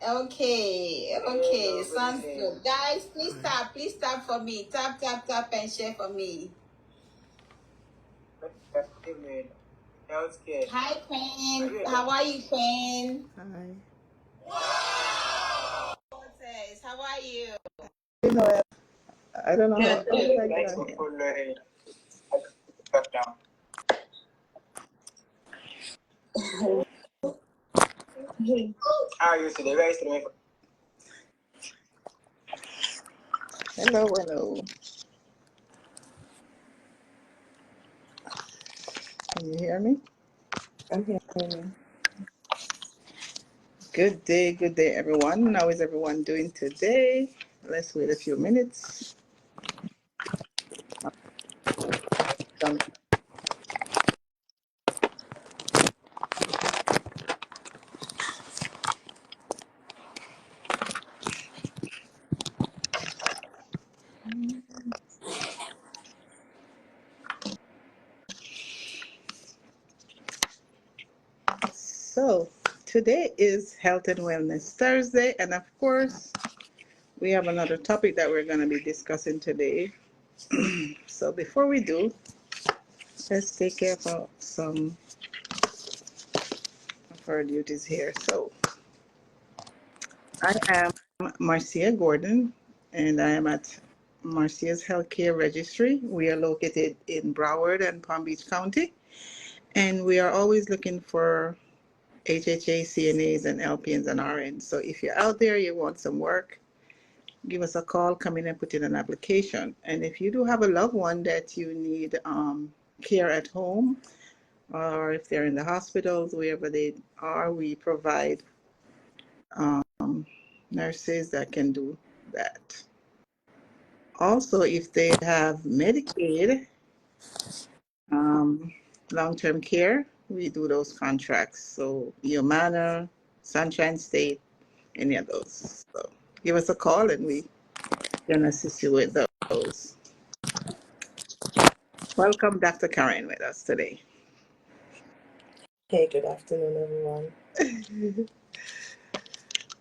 Okay, sounds good. Guys, please tap for me. Tap, tap, tap, and share for me. Hi, Queen. How are you, Queen? Hi. How are you? You know, I don't know how Good, to good. like that here. Hello, hello. Can you hear me? I'm hearing you. Good day, everyone. How is everyone doing today? Let's wait a few minutes. Um, So, today is Health and Wellness Thursday, and of course, we have another topic that we're going to be discussing today. So, before we do, let's take care of some of our duties here. So, I am Marcia Gordon, and I am at Marcia's Healthcare Registry. We are located in Broward and Palm Beach County, and we are always looking for HHA, CNAs, and LPNs and RNs. So if you're out there, you want some work, give us a call, come in and put in an application. And if you do have a loved one that you need care at home, or if they're in the hospitals, wherever they are, we provide nurses that can do that. Also, if they have Medicaid, long-term care, we do those contracts. So Humana, Sunshine State, any of those. So give us a call and we can assist you with those. Welcome Dr. Karen with us today. Hey, good afternoon, everyone.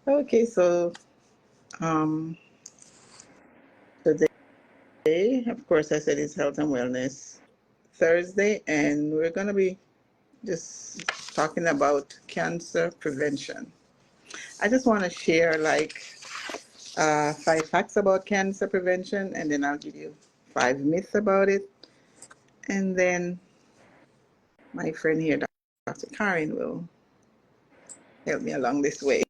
Okay, so today, of course, I said it's Health and Wellness Thursday, and we're going to be just talking about cancer prevention. I just want to share like 5 facts about cancer prevention, and then I'll give you 5 myths about it. And then my friend here, Dr. Karen, will help me along this way.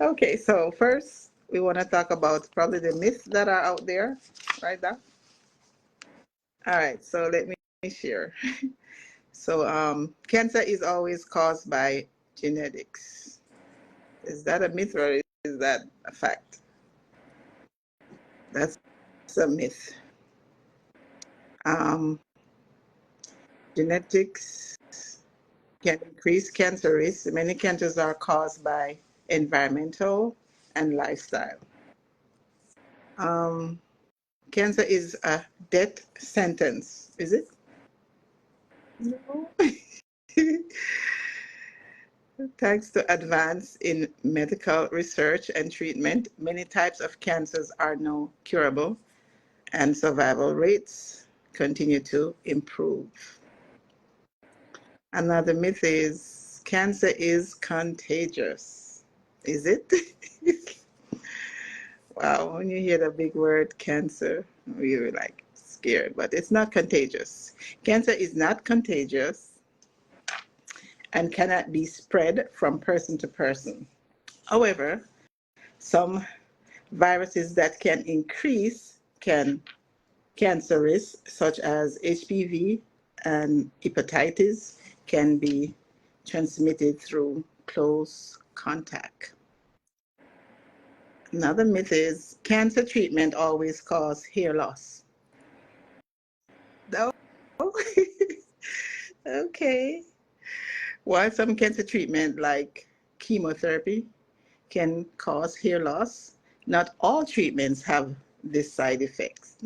Okay, so first, we want to talk about probably the myths that are out there, right, Doc? All right, so let me share. So, cancer is always caused by genetics. Is that a myth or is that a fact? That's a myth. Um, Genetics can increase cancer risk. Many cancers are caused by environmental and lifestyle. Um, Cancer is a death sentence, is it? No. Thanks to advance in medical research and treatment, many types of cancers are now curable and survival rates continue to improve. Another myth is cancer is contagious. Is it? Wow, when you hear the big word cancer, you're like scared, but it's not contagious. Cancer is not contagious and cannot be spread from person to person. However, some viruses that can increase cancer risk, such as HPV and hepatitis, can be transmitted through close contact. Another myth is cancer treatment always causes hair loss. No? Okay. While some cancer treatment, like chemotherapy, can cause hair loss, not all treatments have this side effects.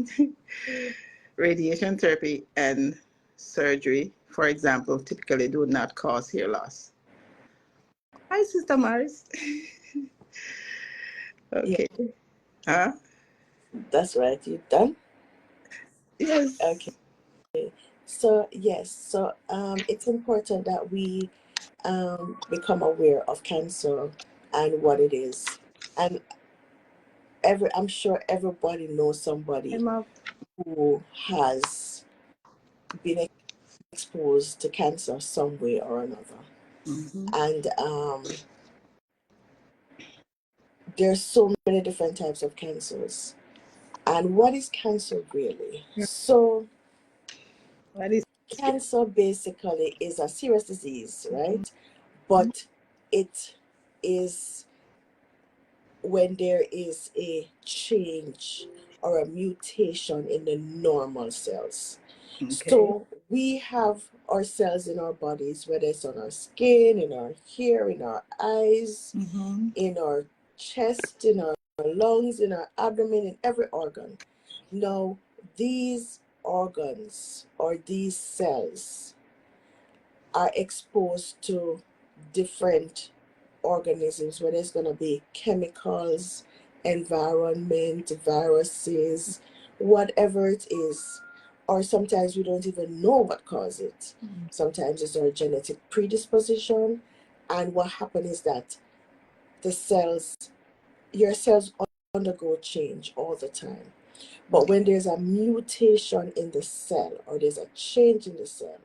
Radiation therapy and surgery, for example, typically do not cause hair loss. Hi, Sister Maris. Yeah, Okay. Huh? that's right. You done? Yes. Okay. So yes, so it's important that we become aware of cancer and what it is. And I'm sure everybody knows somebody I'm up. who has been exposed to cancer some way or another. Mm-hmm. And there's so many different types of cancers. And what is cancer really? So What is cancer basically is a serious disease, right? But it is when there is a change or a mutation in the normal cells. okay? So we have our cells in our bodies, whether it's on our skin, in our hair, in our eyes, Mm-hmm. in our chest, in our lungs, in our abdomen, in every organ. Now, these organs or these cells are exposed to different organisms, whether it's going to be chemicals, environment, viruses, whatever it is. Or sometimes we don't even know what caused it. Sometimes it's our genetic predisposition. And what happens is that the cells, your cells undergo change all the time. But when there's a mutation in the cell or there's a change in the cell,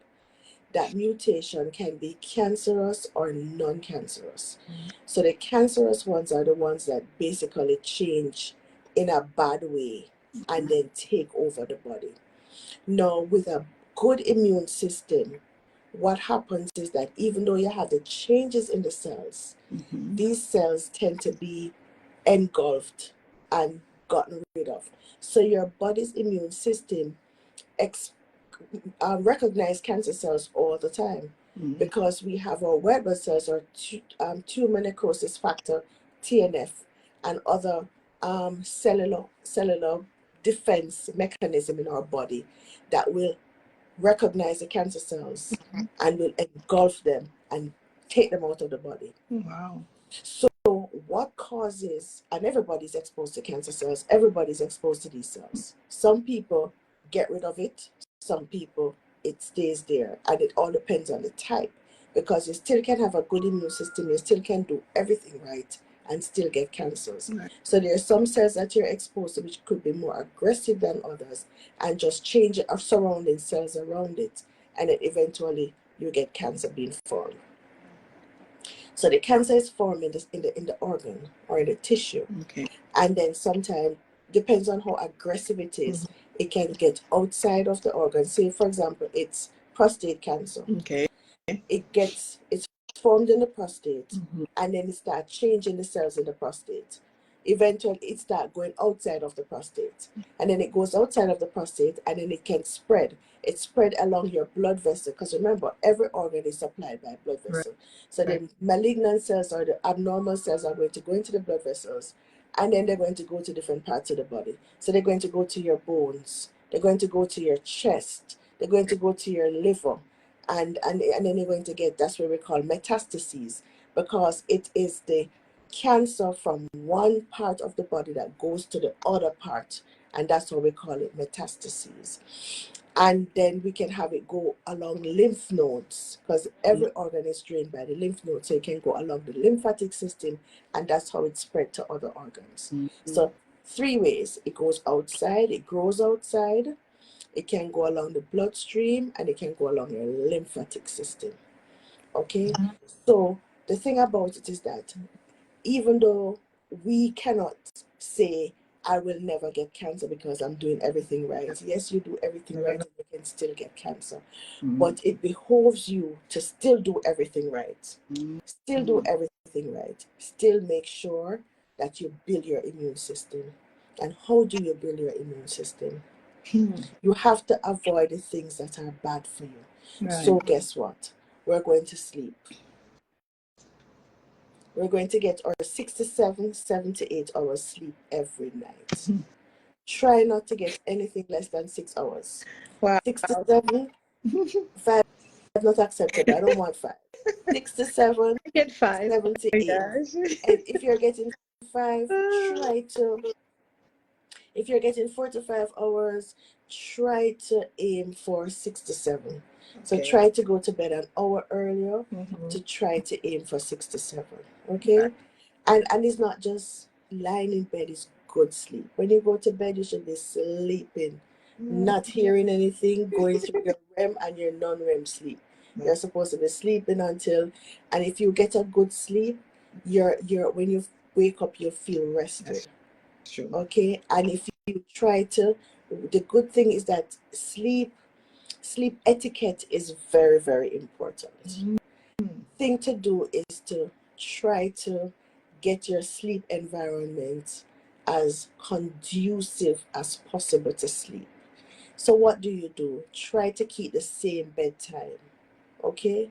that mutation can be cancerous or non-cancerous. So the cancerous ones are the ones that basically change in a bad way and then take over the body. Now, with a good immune system, what happens is that even though you have the changes in the cells, Mm-hmm. these cells tend to be engulfed and gotten rid of. So your body's immune system recognize cancer cells all the time because we have our white blood cells or tumor necrosis factor, TNF, and other cellular defense mechanism in our body that will recognize the cancer cells and will engulf them and take them out of the body. Wow. So what causes, and everybody's exposed to cancer cells, everybody's exposed to these cells. Some people get rid of it, some people it stays there, and it all depends on the type, because you still can have a good immune system, you still can do everything right and still get cancers. Right. So there are some cells that you're exposed to which could be more aggressive than others and just change our surrounding cells around it, and then eventually you get cancer being formed. So the cancer is formed in the organ or in the tissue, Okay. and then sometimes depends on how aggressive it is. It can get outside of the organ. Say, for example, it's prostate cancer. Okay. It's formed in the prostate, Mm-hmm. and then it starts changing the cells in the prostate. Eventually, it starts going outside of the prostate, and then it goes outside of the prostate, and then it can spread. It spread along your blood vessel, because remember, every organ is supplied by blood Right. vessel. So Right. the malignant cells or the abnormal cells are going to go into the blood vessels, and then they're going to go to different parts of the body. So they're going to go to your bones, they're going to go to your chest, they're going to go to your liver, and then you're going to get, that's what we call metastases, because it is the cancer from one part of the body that goes to the other part, and that's why we call it metastases. And then we can have it go along lymph nodes, because every organ is drained by the lymph nodes, so it can go along the lymphatic system, and that's how it spread to other organs. So 3 ways: it goes outside, it grows outside, it can go along the bloodstream, and it can go along your lymphatic system. Okay? So the thing about it is that even though we cannot say, I will never get cancer because I'm doing everything right. Yes, you do everything right and you can still get cancer. But it behoves you to still do everything right. Still do everything right. Still make sure that you build your immune system. And how do you build your immune system? You have to avoid the things that are bad for you. Right. So guess what? We're going to sleep. We're going to get our 6 to 7 to 8 hours sleep every night. Try not to get anything less than 6 hours. Wow. 6 to 7, 5 not acceptable. I don't want 5. 6 to 7, I get 5. 7 to Oh my 8. gosh. And if you're getting 5, if you're getting 4 to 5 hours, try to aim for 6 to 7. So Okay. try to go to bed an hour earlier Mhm. to try to aim for 6 to 7. Okay? And it's not just lying in bed, it's good sleep. When you go to bed, you should be sleeping, not hearing anything, going through your REM and your non-REM sleep. You're supposed to be sleeping until, and if you get a good sleep, you're when you wake up, you feel rested. True. Okay? And if you try to, the good thing is that sleep etiquette is very, very important. Thing to do is to try to get your sleep environment as conducive as possible to sleep. So what do? Try to keep the same bedtime. Okay?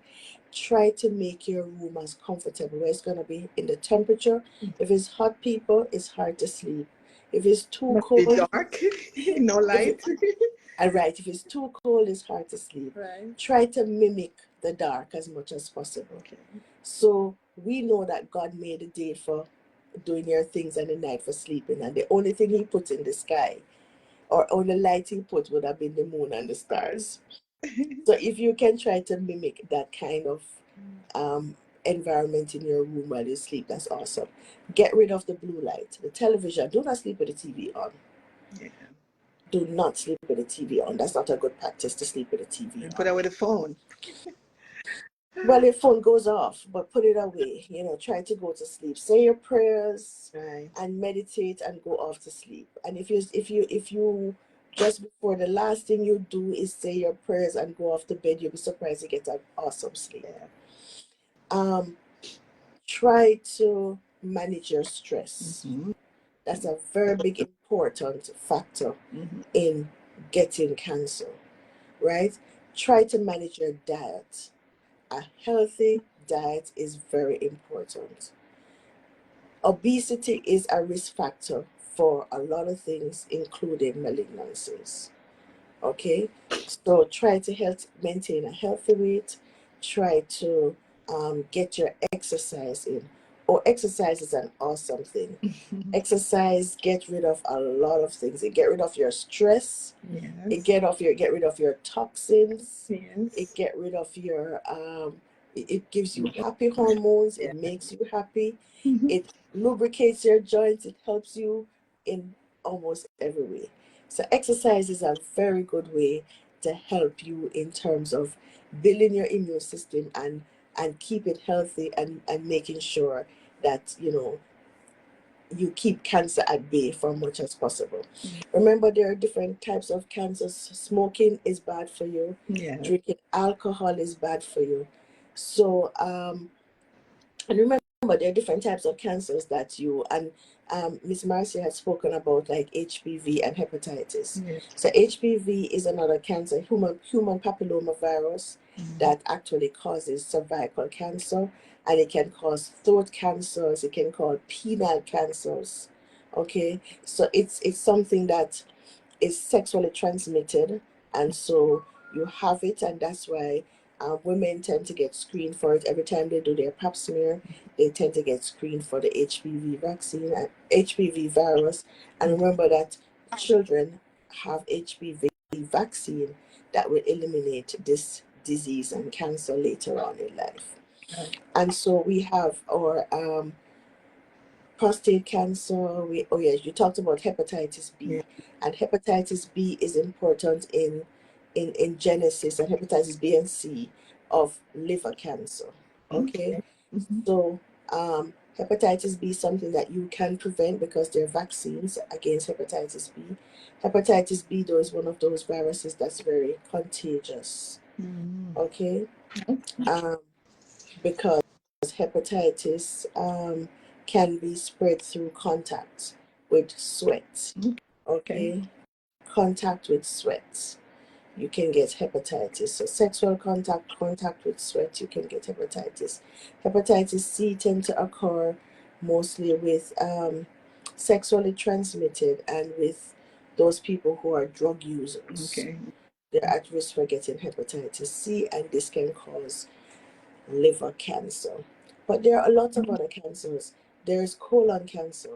Try to make your room as comfortable where it's going to be in the temperature. If it's hot, people, it's hard to sleep. If it's too Must be cold, dark. No if light. right, if it's too cold, it's hard to sleep. Right. Try to mimic the dark as much as possible. Okay. So we know that God made a day for doing your things and a night for sleeping, and the only thing He put in the sky or only light He put would have been the moon and the stars. So if you can try to mimic that kind of environment in your room while you sleep, that's awesome. Get rid of the blue light, the television. Do not sleep with the TV on. Yeah. Do not sleep with the TV on. That's not a good practice to sleep with the TV And on. put away the phone. Well, your phone goes off, but put it away. Try to go to sleep. Say your prayers Right. and meditate and go off to sleep. And if you just before the last thing you do is say your prayers and go off to bed, you'll be surprised you get an awesome sleep. Yeah. Try to manage your stress. Mhm. That's a very big important factor in getting cancer, right? Try to manage your diet. A healthy diet is very important. Obesity is a risk factor for a lot of things, including malignancies. Okay, so try to maintain a healthy weight. Try to get your exercise in. Exercise is an awesome thing. Exercise get rid of a lot of things. It get rid of your stress. Yes. It get rid of your toxins. Yes. It get rid of your it gives you happy hormones. It makes you happy. It lubricates your joints. It helps you in almost every way. So exercise is a very good way to help you in terms of building your immune system and keep it healthy and making sure that you keep cancer at bay for much as possible. Remember, there are different types of cancers. Smoking is bad for you. Yeah. Drinking alcohol is bad for you. So, and remember, there are different types of cancers that Miss Marcia has spoken about, like HPV and hepatitis. Yes. So HPV is another cancer, human papillomavirus, that actually causes cervical cancer, and it can cause throat cancers. It can cause penile cancers. Okay, so it's something that is sexually transmitted, and so you have it, and that's why women tend to get screened for it every time they do their pap smear. They tend to get screened for the HPV vaccine, HPV virus, and remember that children have HPV vaccine that will eliminate this disease and cancer later on in life. And so we have our prostate cancer. Yes, you talked about hepatitis B. Yeah. And hepatitis B is important in genesis, and hepatitis B and C of liver cancer. Okay, so hepatitis B is something that you can prevent because there are vaccines against hepatitis B. Hepatitis B, though, is one of those viruses that's very contagious. Okay, because hepatitis can be spread through contact with sweat. Okay, contact with sweat, you can get hepatitis. So sexual contact with sweat, you can get hepatitis. Hepatitis C tend to occur mostly with sexually transmitted and with those people who are drug users. Okay. they're at risk for getting hepatitis C, and this can cause liver cancer. But there are a lot of other cancers. There's colon cancer.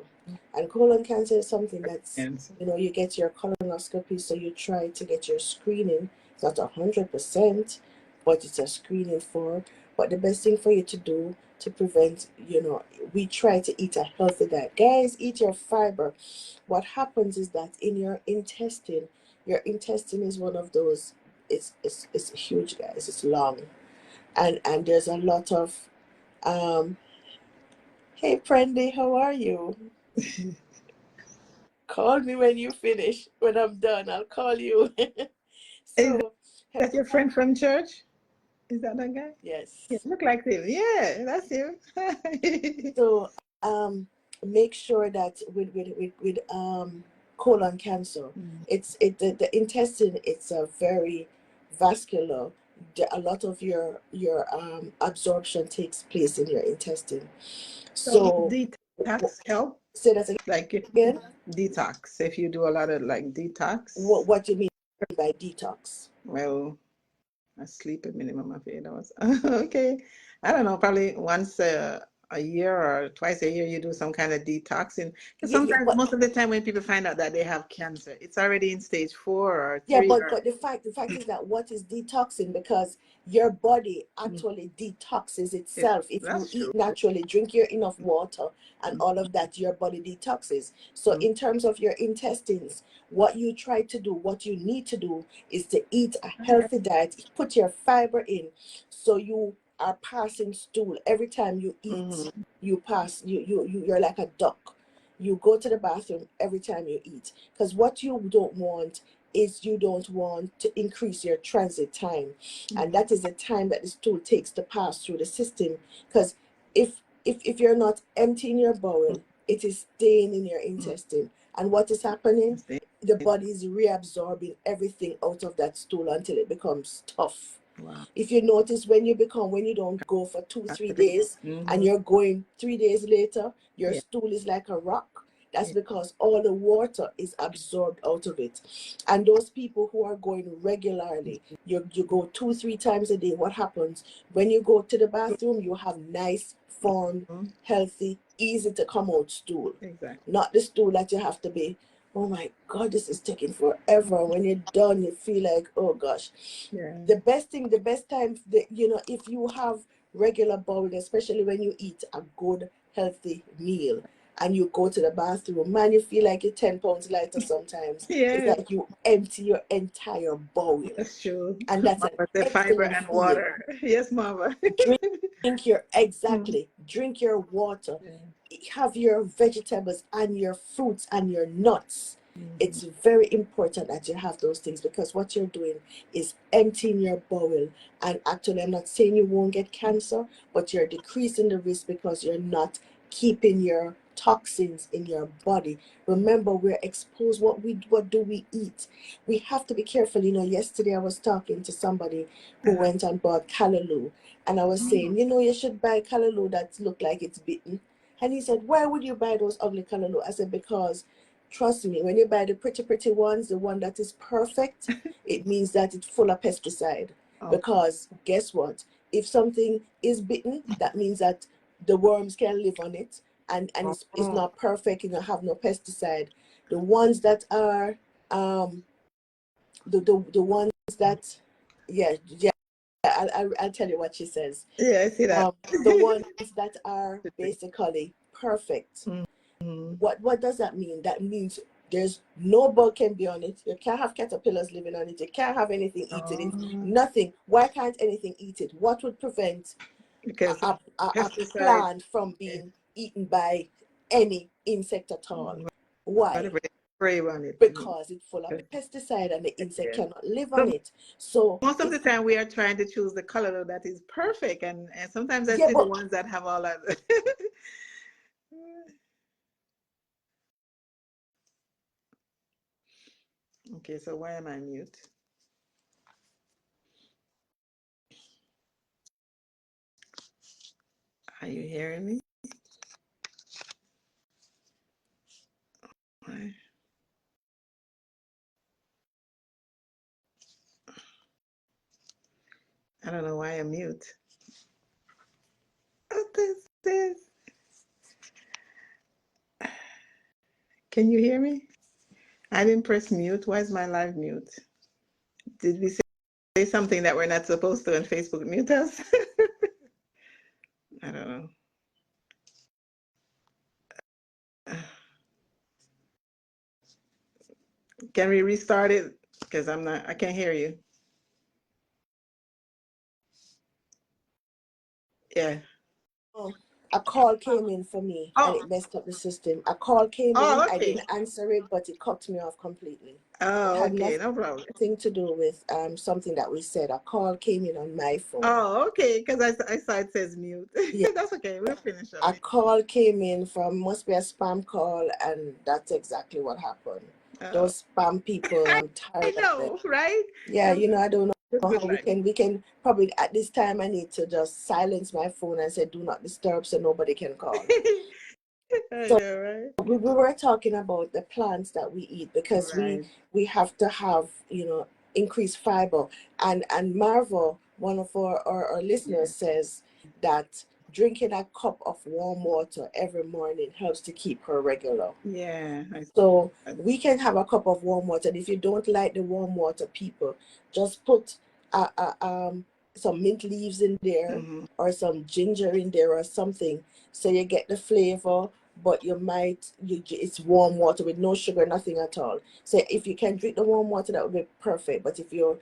And colon cancer is something that's, Cancer. you get your colonoscopy, so you try to get your screening. It's not 100%, but it's a screening for. But the best thing for you to do to prevent, we try to eat a healthy diet. Guys, eat your fiber. What happens is that in your intestine is one of those, it's huge, guys. It's long, and there's a lot of um hey Prendy, how are you? Call me when you finish. When I'm done, I'll call you. Is So that your friend from church? Is that that guy? Yeah, yes, look like him. Yeah, that's him. so um make sure that with colon cancer, Mm. the intestine, it's a very vascular. A lot of your absorption takes place in your intestine. So So detox help? say that Like again. detox. If you do a lot of like detox, What do you mean by detox? well, I sleep a minimum of 8 hours. Okay. I don't know, probably once a year or twice a year you do some kind of detoxing. Because Yeah, sometimes, most of the time when people find out that they have cancer, it's already in stage 4 or 3 but or the fact is that what is detoxing, because your body mm, actually detoxes it, itself. If you that's true. eat naturally, drink your enough water and all of that, your body detoxes. So Mm, in terms of your intestines, what you try to do, what you need to do, is to eat a healthy diet, put your fiber in, so you are passing stool every time you eat. mhm, You pass, you're like a duck. You go to the bathroom every time you eat, because what you don't want is, you don't want to increase your transit time, and mhm, that is the time that the stool takes to pass through the system. Because if you're not emptying your mm, bowel, it is staying in your mm. intestine, and what is happening, That's it. the body is reabsorbing everything out of that stool until it becomes tough. Wow. If you notice, when you don't go for 2 3 days, and Mm-hmm. you're going 3 days later, your Yeah. stool is like a rock. That's Yeah. because all the water is absorbed out of it. And those people who are going regularly, you go 2 3 times a day, what happens when you go to the bathroom? You have nice, formed, Mhm. healthy, easy to come out stool, Exactly. not the stool that you have to be, oh my God, this is taking forever. When you're done, you feel like, oh gosh. Yeah. The best time, if you have regular bowel, especially when you eat a good, healthy meal and you go to the bathroom, man, you feel like you're 10 pounds lighter sometimes. It's Yeah, like you empty your entire bowl. that's true. And that's an Mama said fiber excellent and feeling. water. Yes, Mama. Drink Mm. drink your water, Yeah. have your vegetables and your fruits and your nuts. Mhm. It's very important that you have those things, because what you're doing is emptying your bowel. And actually, I'm not saying you won't get cancer, but you're decreasing the risk because you're not keeping your toxins in your body. Remember, we're exposed. What do we eat? We have to be careful. Yesterday I was talking to somebody who Uh-huh. went and bought callaloo, and I was saying, you should buy callaloo that look like it's bitten. And he said, why would you buy those ugly callaloo? I said, because trust me, when you buy the pretty, pretty ones, the one that is perfect, it means that it's full of pesticide. Oh. Because guess what? If something is bitten, that means that the worms can live on it, and it's Oh. not perfect, have no pesticide. The ones that are the ones that, yeah, I'll tell you what she says. Yeah, I see that. The ones that are basically perfect. Mhm. What does that mean? That means there's no bug can be on it. You can't have caterpillars living on it. You can't have anything eating it. Oh, Nothing. Why can't anything eat it? What would prevent because a pesticide, plant from yeah, being eaten by any insect at all? Why? whatever they spray on it. Because it's full of pesticide and the insect Yeah. cannot live on So it. So most of the it's, time we are trying to choose the color that is perfect, and sometimes I yeah, see the but ones that have all that. Okay, so why am I mute? Are you hearing me? Why? I don't know why I'm mute. What is this? Can you hear me? I didn't press mute. Why is my live mute? Did we say something that we're not supposed to on Facebook? Mute us? I don't know. Can we restart it? Because I can't hear you. Yeah. Oh, a call came in for me and it Oh, messed up the system. A call came in, I okay. didn't answer it, but it cut me off completely. It Oh, had okay. No problem. nothing to do with something that we said. A call came in on my phone. Oh, okay. Because I saw it says mute. Yeah. That's okay. We'll finish A up. call came in must be a spam call, and that's exactly what happened. Those spam people, I'm I tired of them. know, right? Yeah, I don't know Good how luck. we can probably at this time I need to just silence my phone and say do not disturb so nobody can call. I So know, right? we were talking about the plants that we eat because Right. we have to have increased fiber, and Marvel, one of our listeners, says that drinking a cup of warm water every morning helps to keep her regular. Yeah. So we can have a cup of warm water, and if you don't like the warm water, people, just put some mint leaves in there Mhm. or some ginger in there or something, so you get the flavor, but it's warm water with no sugar, nothing at all. So if you can drink the warm water, that would be perfect. But if you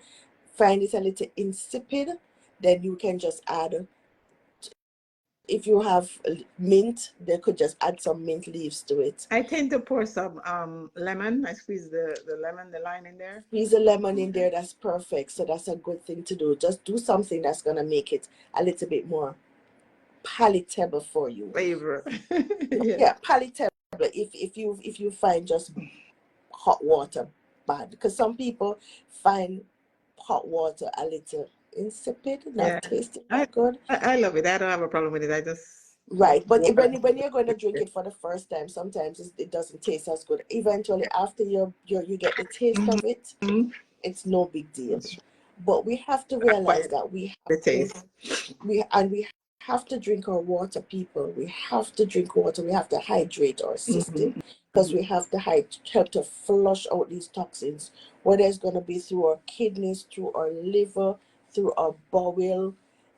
find it a little insipid, then you can just add, if you have mint, they could just add some mint leaves to it. I tend to pour some lemon. I squeeze the lime in there. Squeeze a lemon in there, that's perfect. So that's a good thing to do. Just do something that's gonna make it a little bit more palatable for you. Flavor. Yeah. Yeah, palatable. If you find just hot water bad, because some people find hot water a little insipid, not Yeah. tasting that good. I love it. I don't have a problem with it. I just Right, but water. when you're going to drink it for the first time, sometimes it doesn't taste as good. Eventually, after you get the taste of it, Mhm. it's no big deal. That's true. But we have to realize Quite that we the have to taste. we have to drink our water, people. We have to drink water. We have to hydrate our system, Mhm. because we have to help to flush out these toxins, whether it's going to be through our kidneys, through our liver, through our bowel.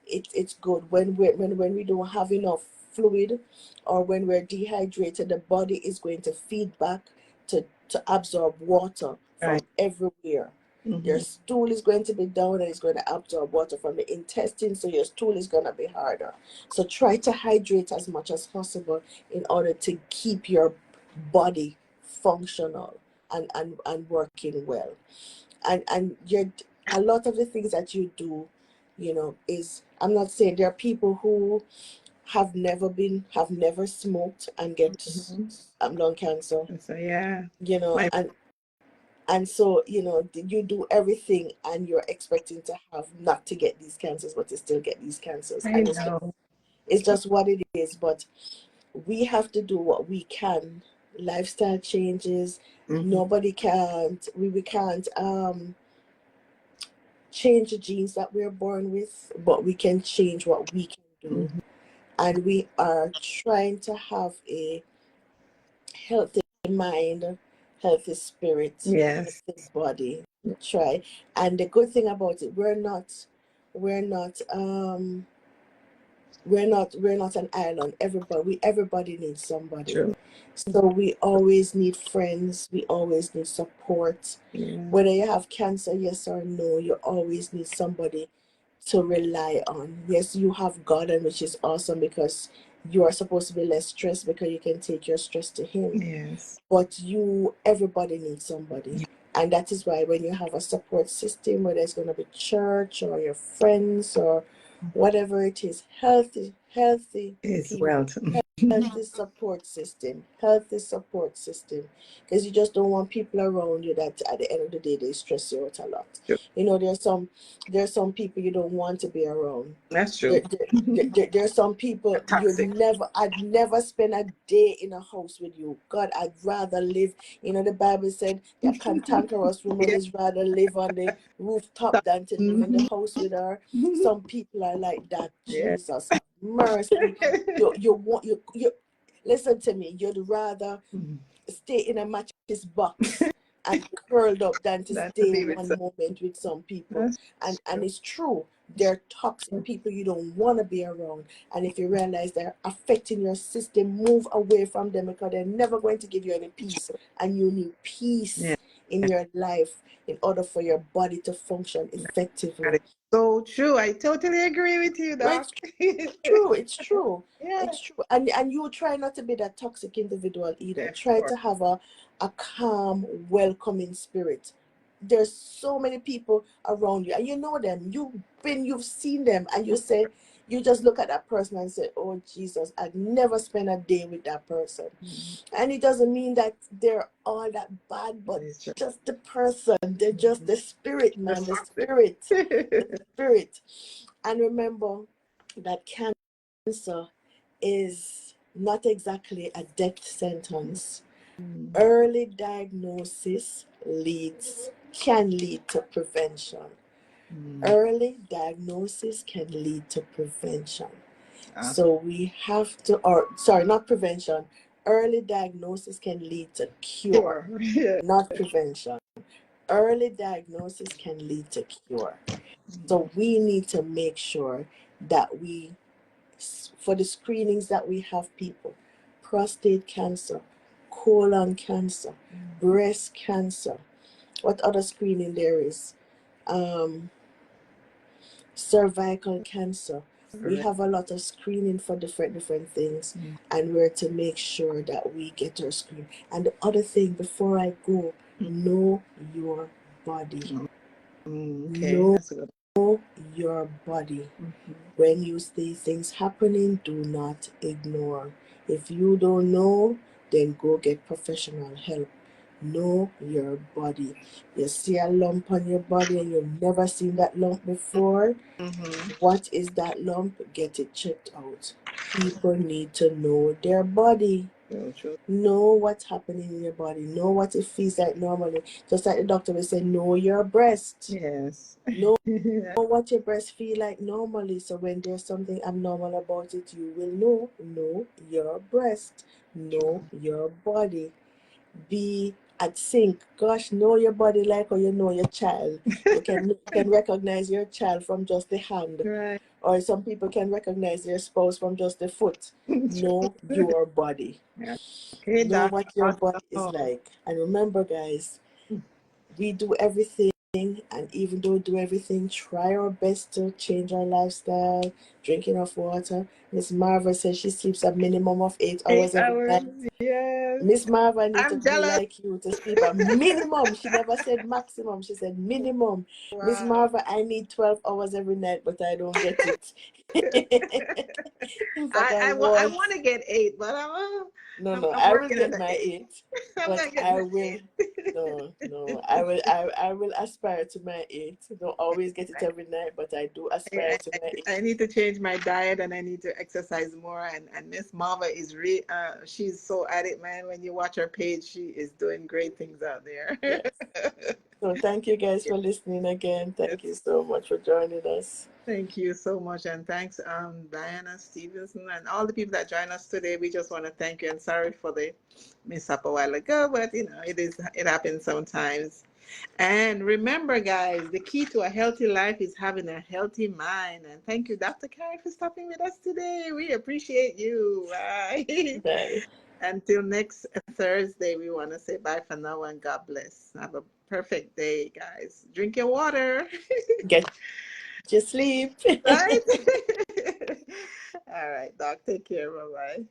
It's good when we don't have enough fluid, or when we're dehydrated, the body is going to feed back to absorb water from Right. everywhere. Your Mhm. stool is going to be down and it's going to absorb water from the intestine, so your stool is going to be harder. So try to hydrate as much as possible in order to keep your body functional and working well. And a lot of the things that you do, is, I'm not saying, there are people who have never smoked and get Mhm. lung cancer, So yeah, and my so you do everything and you're expecting to have not to get these cancers, but you still get these cancers, I and know. it's just what it is. But we have to do what we can. Lifestyle changes, Mhm. nobody can't we can't change the genes that we're born with, but we can change what we can do. Mhm. And we are trying to have a healthy mind, healthy spirit, Yes. healthy body. Try. And the good thing about it, we're not we're not an island. Everybody needs somebody. True. So we always need friends, we always need support. Yeah. Whether you have cancer, yes or no, you always need somebody to rely on. Yes, you have God, and which is awesome, because you are supposed to be less stressed because you can take your stress to Him. Yes. But everybody needs somebody. And that is why when you have a support system, whether it's going to be church or your friends or whatever it is, healthy It's people, wealth. healthy support system, because you just don't want people around you that at the end of the day they stress you out a lot. True. You know, there's some people you don't want to be around. That's There, true. there's some people Toxic. I'd never spend a day in a house with you. God, I'd rather live. You know, the Bible said the cantankerous woman Yeah. is rather live on the rooftop than to live in the house with her. Some people are like that. Yeah. Jesus have mercy. You want you listen to me. You'd rather stay in a mattress box and curled up than to That to stay be with one some. moment with some people. That's And true. it's true. They're toxic people you don't want to be around. And if you realize they're affecting your system, move away from them, because they're never going to give you any peace. And you need Yeah. peace in your life in order for your body to function That effectively. is so true. I totally agree with you, No, Doc. it's true. Yeah. It's true. And you try not to be that toxic individual either. Yeah, of Try course. to have a calm, welcoming spirit. There's so many people around you and you know them. You've seen them and you just look at that person and say, oh Jesus, I'd never spend a day with that person. And it doesn't mean that they're all that bad, but It's true. just the person. They're just the spirit, man. That's The toxic. spirit. And remember that cancer is not exactly a death sentence. Early diagnosis can lead to prevention. Early diagnosis can lead to prevention. So we have to, or sorry, not prevention. Early diagnosis can lead to cure, Sure. Yeah. not prevention. Early diagnosis can lead to cure. So we need to make sure that for the screenings that we have people, prostate cancer, colon cancer, breast cancer, what other screening there is? Cervical cancer. We have a lot of screening for different things, and we're to make sure that we get our screen. And the other thing, before I go, know your body. Okay, Know that's good. your body. When you see things happening, do not ignore. If you don't know, then go get professional help. Know your body. You see a lump on your body and you've never seen that lump before. What is that lump? Get it checked out. People need to know their body. So true. Know what's happening in your body. Know what it feels like normally. Just like the doctor will say, know your breast. Yes. Know what your breast feel like normally. So when there's something abnormal about it, you will know your breast. Know your body. Be at sync. Gosh, know your body like how you know your child. You can recognize your child from just the hand. Right. Or some people can recognize their spouse from just the foot. Know your body. Yeah. Okay, Know Doc. what your body is Awesome. like. And remember, guys, we do everything, and even though we do everything, try our best to change our lifestyle, drink enough water. Miss Marva says she sleeps a minimum of 8 hours 8 every hours. night. Yes. Miss Marva need to I'm be jealous. like you to sleep a minimum. She never said maximum. She said minimum. Miss Wow. Marva, I need 12 hours every night, but I don't get it. In fact, I want. want to get 8, but No, I'm I will working on get the my 8. 8, I'm but not getting I the will. 8. No, I will aspire to my 8. Don't always get it every night, but I do aspire to my 8. I need to change my diet and I need to exercise more. And Miss Marva is she's so at it, man. When you watch her page, she is doing great things out there. Yes. So thank you guys for listening again. Thank you so much for joining us. Thank you so much, and thanks, Diana Stevenson, and all the people that joined us today. We just want to thank you, and sorry for the mishap a while ago, but it happens sometimes. And remember, guys, the key to a healthy life is having a healthy mind. And thank you, Dr. Carey, for stopping with us today. We appreciate you. Bye. Bye. Until next Thursday, we want to say bye for now and God bless. Have a perfect day, guys. Drink your water. Get your sleep. Right? All right, Doc. Take care. Bye bye.